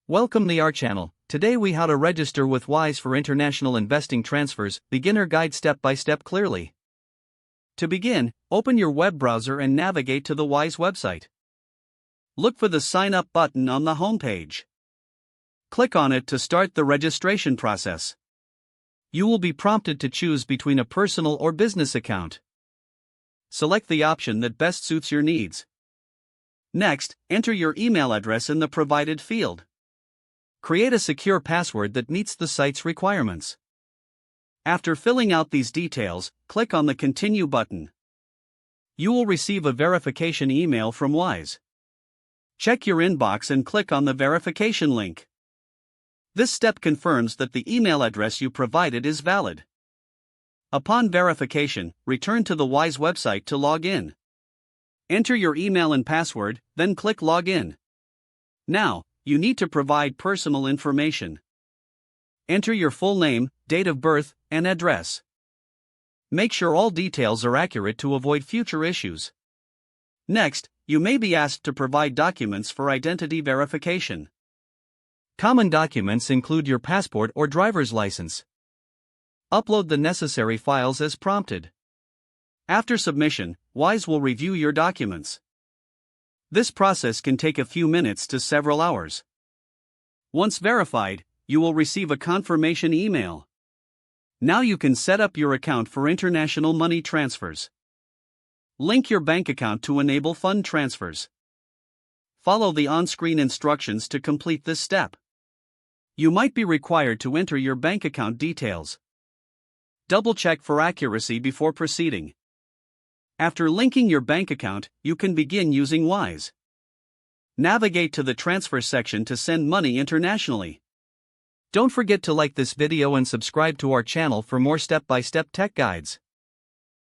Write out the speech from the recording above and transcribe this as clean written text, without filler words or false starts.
Welcome to our channel. Today we how to register with Wise for international investing transfers, beginner guide step by step clearly. To begin, open your web browser and navigate to the Wise website. Look for the sign up button on the homepage. Click on it to start the registration process. You will be prompted to choose between a personal or business account. Select the option that best suits your needs. Next, enter your email address in the provided field. Create a secure password that meets the site's requirements. After filling out these details, click on the Continue button. You will receive a verification email from Wise. Check your inbox and click on the verification link. This step confirms that the email address you provided is valid. Upon verification, return to the Wise website to log in. Enter your email and password, then click Login. Now, you need to provide personal information. Enter your full name, date of birth, and address. Make sure all details are accurate to avoid future issues. Next, you may be asked to provide documents for identity verification. Common documents include your passport or driver's license. Upload the necessary files as prompted. After submission, Wise will review your documents. This process can take a few minutes to several hours. Once verified, you will receive a confirmation email. Now you can set up your account for international money transfers. Link your bank account to enable fund transfers. Follow the on-screen instructions to complete this step. You might be required to enter your bank account details. Double-check for accuracy before proceeding. After linking your bank account, you can begin using Wise. Navigate to the transfer section to send money internationally. Don't forget to like this video and subscribe to our channel for more step-by-step tech guides.